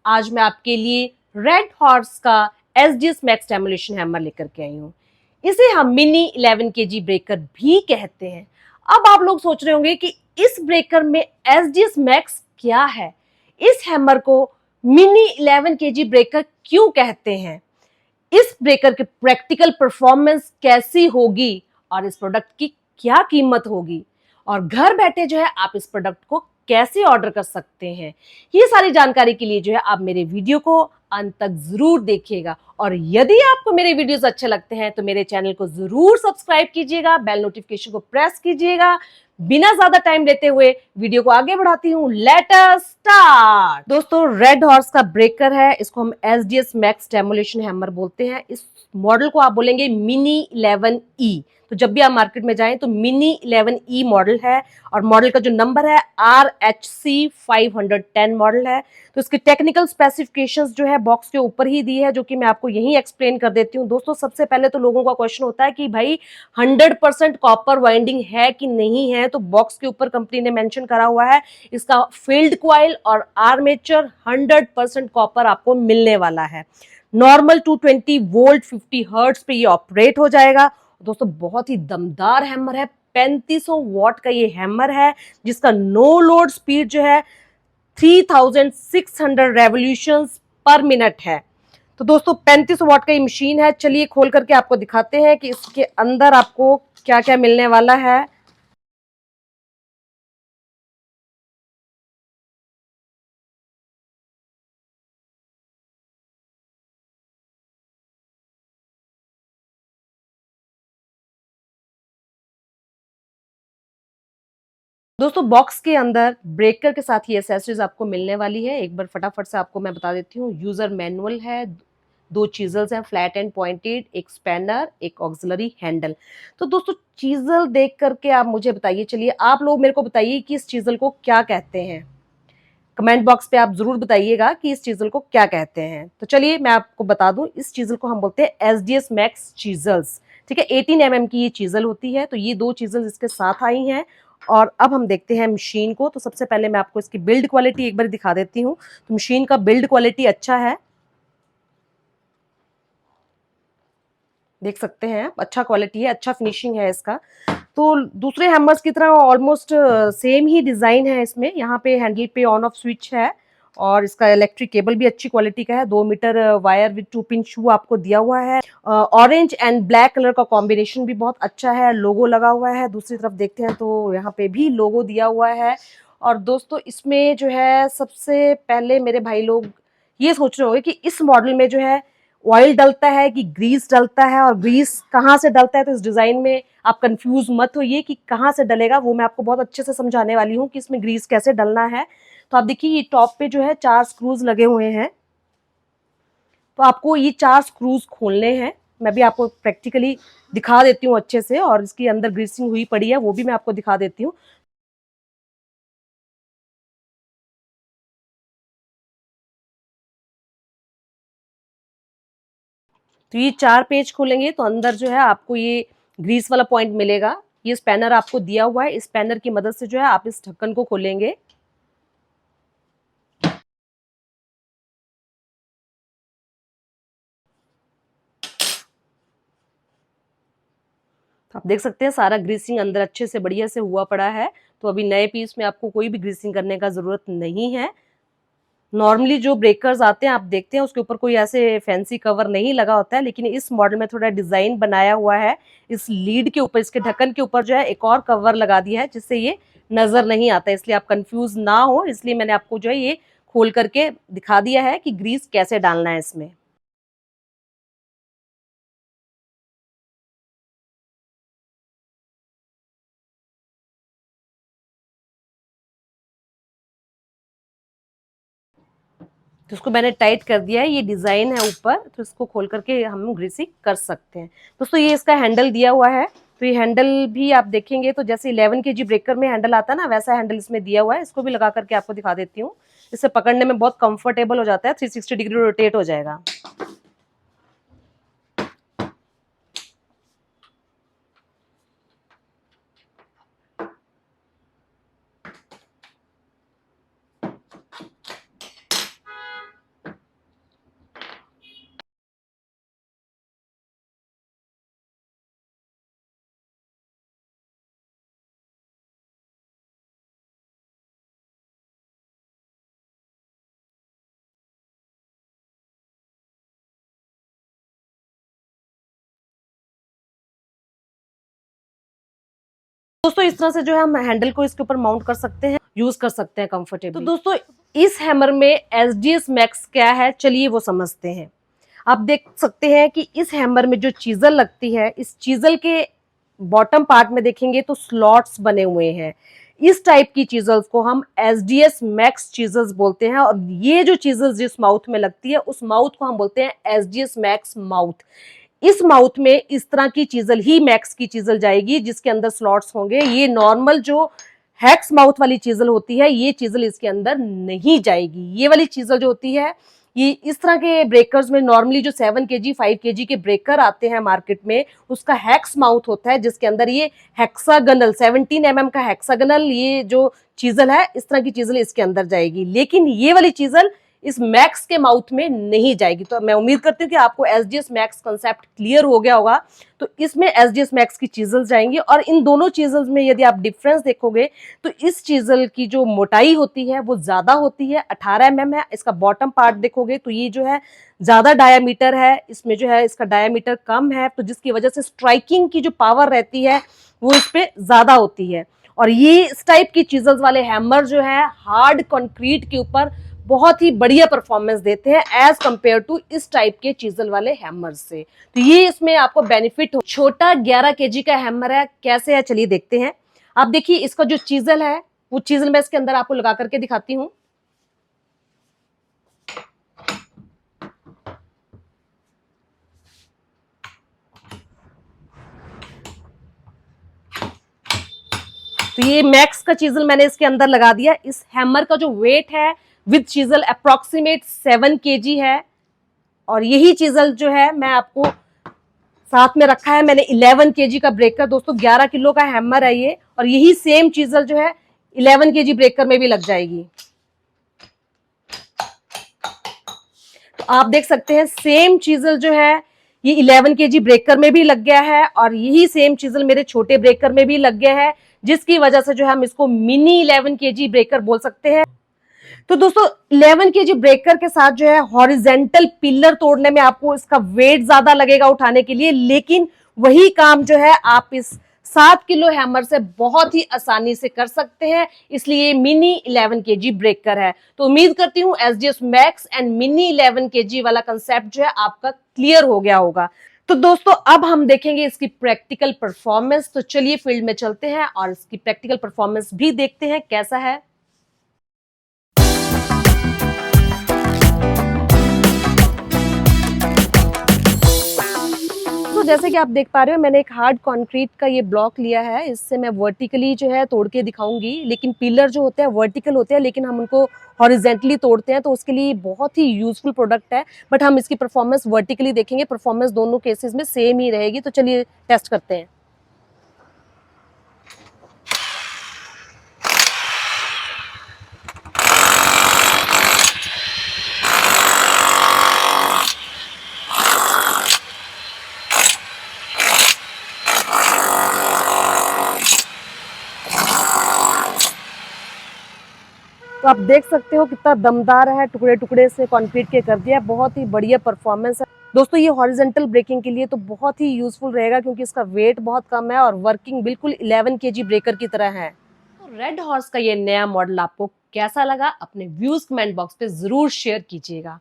आज मैं आपके लिए रेड हॉर्स का SGS मैक्स डेमोलिशन हैमर लेकर के आई हूँ। इसे हम मिनी 11 केजी ब्रेकर भी कहते हैं। अब आप लोग सोच रहे होंगे कि इस ब्रेकर में SGS मैक्स क्या है, इस हैमर को मिनी 11 केजी ब्रेकर क्यों कहते हैं, इस ब्रेकर की प्रैक्टिकल परफॉर्मेंस कैसी होगी और इस प्रोडक्ट की क्या कीमत होगी और घर बैठे जो है आप इस प्रोडक्ट को कैसे ऑर्डर कर सकते हैं, ये सारी जानकारी के लिए जो है आप मेरे वीडियो को अंत तक जरूर देखिएगा। और यदि आपको मेरे वीडियोस अच्छे लगते हैं तो मेरे चैनल को जरूर सब्सक्राइब कीजिएगा, बेल नोटिफिकेशन को प्रेस कीजिएगा। बिना ज्यादा टाइम लेते हुए वीडियो को आगे बढ़ाती हूँ, लेट अस स्टार्ट। दोस्तों, रेड हॉर्स का ब्रेकर है, इसको हम SGS मैक्स डेमोलिशन हैमर बोलते हैं। इस मॉडल को आप बोलेंगे मिनी 11E। तो जब भी आप मार्केट में जाएं तो मिनी 11E मॉडल है और मॉडल का जो नंबर है RHC 510 मॉडल है। तो इसके टेक्निकल स्पेसिफिकेशंस जो है बॉक्स के ऊपर ही दी है, जो कि मैं आपको यहीं एक्सप्लेन कर देती हूँ। दोस्तों, सबसे पहले तो लोगों का क्वेश्चन होता है कि भाई 100% कॉपर वाइंडिंग है कि नहीं है। तो बॉक्स के ऊपर कंपनी ने मेंशन करा हुआ है इसका फील्ड क्वाइल और आर्मेचर 100% कॉपर आपको मिलने वाला है। नॉर्मल 220 वोल्ट 50 हर्ट्ज पे ये ऑपरेट हो जाएगा। दोस्तों, बहुत ही दमदार हैमर है, 3500 वॉट का ये हैमर है, जिसका नो लोड स्पीड जो है 3600 रेवोल्यूशंस पर मिनट है। तो दोस्तों, 3500 वॉट का ये मशीन है। चलिए खोल करके आपको दिखाते हैं कि इसके अंदर आपको क्या क्या मिलने वाला है। दोस्तों, बॉक्स के अंदर ब्रेकर के साथ ही एसेसरीज आपको मिलने वाली है। एक बार फटाफट से आपको मैं बता देती हूँ। यूजर मैनुअल है, 2 चीजल्स हैं, फ्लैट एंड पॉइंटेड, एक स्पैनर, एक ऑक्सिलरी हैंडल। तो दोस्तों, चीजल देख करके आप मुझे बताइए, चलिए आप लोग मेरे को बताइए कि इस चीजल को क्या कहते हैं। कमेंट बॉक्स पे आप जरूर बताइएगा कि इस चीजल को क्या कहते हैं। तो चलिए मैं आपको बता दूं, इस चीजल को हम बोलते हैं SGS मैक्स चीजल्स। ठीक है, 18 mm की ये चीजल होती है। तो ये 2 चीजल इसके साथ आई हैं। और अब हम देखते हैं मशीन को। तो सबसे पहले मैं आपको इसकी बिल्ड क्वालिटी एक बार दिखा देती हूँ। तो मशीन का बिल्ड क्वालिटी अच्छा है, देख सकते हैं आप, अच्छा क्वालिटी है, अच्छा फिनिशिंग है इसका। तो दूसरे हैमर्स की तरह ऑलमोस्ट सेम ही डिजाइन है इसमें। यहाँ पे हैंडल पे ऑन ऑफ स्विच है और इसका इलेक्ट्रिक केबल भी अच्छी क्वालिटी का है। 2 मीटर वायर विद 2 पिन शू आपको दिया हुआ है। ऑरेंज एंड ब्लैक कलर का कॉम्बिनेशन भी बहुत अच्छा है। लोगो लगा हुआ है, दूसरी तरफ देखते हैं तो यहाँ पे भी लोगो दिया हुआ है। और दोस्तों, इसमें जो है सबसे पहले मेरे भाई लोग ये सोच रहे होंगे कि इस मॉडल में जो है ऑयल डलता है कि ग्रीस डलता है और ग्रीस कहाँ से डलता है। तो इस डिजाइन में आप कंफ्यूज मत होइए कि कहाँ से डलेगा, वो मैं आपको बहुत अच्छे से समझाने वाली हूँ कि इसमें ग्रीस कैसे डलना है। तो आप देखिए, ये टॉप पे जो है 4 स्क्रूज लगे हुए हैं। तो आपको ये 4 स्क्रूज खोलने हैं। मैं भी आपको प्रैक्टिकली दिखा देती हूँ अच्छे से, और इसकी अंदर ग्रीसिंग हुई पड़ी है वो भी मैं आपको दिखा देती हूँ। तो ये 4 पेज खोलेंगे तो अंदर जो है आपको ये ग्रीस वाला पॉइंट मिलेगा। ये स्पैनर आपको दिया हुआ है, इस स्पैनर की मदद से जो है आप इस ढक्कन को खोलेंगे। तो आप देख सकते हैं सारा ग्रीसिंग अंदर अच्छे से बढ़िया से हुआ पड़ा है। तो अभी नए पीस में आपको कोई भी ग्रीसिंग करने का जरूरत नहीं है। नॉर्मली जो ब्रेकर्स आते हैं आप देखते हैं उसके ऊपर कोई ऐसे फैंसी कवर नहीं लगा होता है, लेकिन इस मॉडल में थोड़ा डिजाइन बनाया हुआ है। इस लीड के ऊपर, इसके ढक्कन के ऊपर जो है एक और कवर लगा दिया है, जिससे ये नजर नहीं आता, इसलिए आप कंफ्यूज ना हो। इसलिए मैंने आपको जो है ये खोल करके दिखा दिया है कि ग्रीस कैसे डालना है इसमें। तो इसको मैंने टाइट कर दिया है, ये डिजाइन है ऊपर, तो इसको खोल करके हम ग्रीसिंग कर सकते हैं। दोस्तों, ये इसका हैंडल दिया हुआ है। तो ये हैंडल भी आप देखेंगे तो जैसे 11 केजी ब्रेकर में हैंडल आता है ना, वैसा हैंडल इसमें दिया हुआ है। इसको भी लगा करके आपको दिखा देती हूँ। इससे पकड़ने में बहुत कंफर्टेबल हो जाता है, 360 डिग्री रोटेट हो जाएगा। दोस्तों इस तरह से जो है हम हैंडल को इसके ऊपर माउंट कर सकते हैं, यूज कर सकते हैं कंफर्टेबली। तो दोस्तों इस हैमर में SGS मैक्स क्या है, चलिए वो समझते हैं। आप देख सकते हैं कि इस हैमर में जो चीजल लगती है, इस चीजल के बॉटम पार्ट में देखेंगे तो स्लॉट्स बने हुए हैं। इस टाइप की चीजल्स को हम SGS मैक्स चीजल्स बोलते हैं, और ये जो चीजल्स जिस माउथ में लगती है उस माउथ को हम बोलते हैं SGS मैक्स माउथ। इस माउथ में इस तरह की चीजल ही मैक्स की चीजल जाएगी जिसके अंदर स्लॉट्स होंगे। ये नॉर्मल जो हैक्स माउथ वाली चीजल होती है, ये चीजल इसके अंदर नहीं जाएगी। ये वाली चीजल जो होती है, ये इस तरह के ब्रेकर्स में नॉर्मली जो 7 kg 5 kg के ब्रेकर आते हैं मार्केट में, उसका हैक्स माउथ होता है जिसके अंदर ये हेक्सागनल 17 mm का हेक्सागनल ये जो चीजल है, इस तरह की चीजल इसके अंदर जाएगी। लेकिन ये वाली चीजल इस मैक्स के माउथ में नहीं जाएगी। तो मैं उम्मीद करती हूँ कि आपको SGS मैक्स कंसेप्ट क्लियर हो गया होगा। तो इसमें SGS मैक्स की चीजल्स जाएंगी, और इन दोनों चीजल्स में यदि आप डिफरेंस देखोगे तो इस चीजल की जो मोटाई होती है वो ज्यादा होती है, 18 mm है। इसका बॉटम पार्ट देखोगे तो ये जो है ज्यादा डायामीटर है, इसमें जो है इसका डायामीटर कम है, तो जिसकी वजह से स्ट्राइकिंग की जो पावर रहती है वो इस पे ज्यादा होती है। और ये इस टाइप की चीजल्स वाले हैमर जो है हार्ड कंक्रीट के ऊपर बहुत ही बढ़िया परफॉर्मेंस देते हैं एज कंपेयर टू इस टाइप के चीजल वाले हैमर से। तो ये इसमें आपको बेनिफिट हो। छोटा 11 kg का हैमर है, कैसे है चलिए देखते हैं। आप देखिए इसका जो चीजल है, वो चीजल मैं इसके अंदर आपको लगा करके दिखाती हूँ। तो ये मैक्स का चीजल मैंने इसके अंदर लगा दिया। इस हैमर का जो वेट है विद चीजल अप्रोक्सीमेट 7 kg है, और यही चीजल जो है मैं आपको साथ में रखा है मैंने 11 kg का ब्रेकर। दोस्तों 11 किलो का हैमर है ये, और यही सेम चीजल जो है 11 kg ब्रेकर में भी लग जाएगी। तो आप देख सकते हैं सेम चीजल जो है ये 11 kg ब्रेकर में भी लग गया है, और यही सेम चीजल मेरे छोटे ब्रेकर में भी लग गया है, जिसकी वजह से जो है हम इसको मिनी 11 kg ब्रेकर बोल सकते हैं। तो दोस्तों 11 kg ब्रेकर के साथ जो है हॉरिजेंटल पिलर तोड़ने में आपको इसका वेट ज्यादा लगेगा उठाने के लिए, लेकिन वही काम जो है आप इस 7 किलो हैमर से बहुत ही आसानी से कर सकते हैं, इसलिए मिनी 11 kg ब्रेकर है। तो उम्मीद करती हूँ SGS max and mini 11 kg वाला कंसेप्ट जो है आपका क्लियर हो गया होगा। तो दोस्तों अब हम देखेंगे इसकी प्रैक्टिकल परफॉर्मेंस। तो चलिए फील्ड में चलते हैं और इसकी प्रैक्टिकल परफॉर्मेंस भी देखते हैं कैसा है। तो जैसे कि आप देख पा रहे हो मैंने एक हार्ड कंक्रीट का ये ब्लॉक लिया है, इससे मैं वर्टिकली जो है तोड़ के दिखाऊंगी। लेकिन पिलर जो होते हैं वर्टिकल होते हैं, लेकिन हम उनको हॉरिजेंटली तोड़ते हैं, तो उसके लिए बहुत ही यूजफुल प्रोडक्ट है। बट हम इसकी परफॉर्मेंस वर्टिकली देखेंगे, परफॉर्मेंस दोनों केसेस में सेम ही रहेगी। तो चलिए टेस्ट करते हैं। तो आप देख सकते हो कितना दमदार है, टुकड़े टुकड़े से कंक्रीट के कर दिया, बहुत ही बढ़िया परफॉर्मेंस है। दोस्तों ये हॉरिजेंटल ब्रेकिंग के लिए तो बहुत ही यूजफुल रहेगा, क्योंकि इसका वेट बहुत कम है और वर्किंग बिल्कुल 11 kg ब्रेकर की तरह है। तो रेड हॉर्स का ये नया मॉडल आपको कैसा लगा, अपने व्यूज कमेंट बॉक्स पे जरूर शेयर कीजिएगा।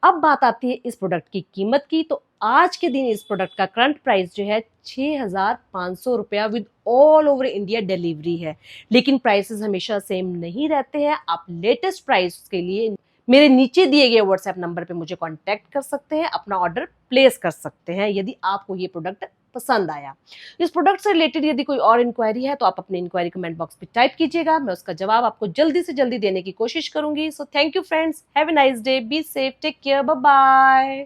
अब बात आती है इस प्रोडक्ट की कीमत की। तो आज के दिन इस प्रोडक्ट का करंट प्राइस जो है 6,500 रुपया with all over India delivery है। लेकिन प्राइसेस हमेशा सेम नहीं रहते हैं। आप लेटेस्ट प्राइस के लिए मेरे नीचे दिए गए व्हाट्सएप नंबर पे मुझे कांटेक्ट कर सकते हैं, अपना ऑर्डर प्लेस कर सकते हैं यदि आपको ये प्रोडक्ट पसंद आया। इस प्रोडक्ट से रिलेटेड यदि कोई और इंक्वायरी है तो आप अपनी इंक्वायरी कमेंट बॉक्स पे टाइप कीजिएगा, मैं उसका जवाब आपको जल्दी से जल्दी देने की कोशिश करूंगी। So thank you friends, have a nice day, be safe, take care, bye bye.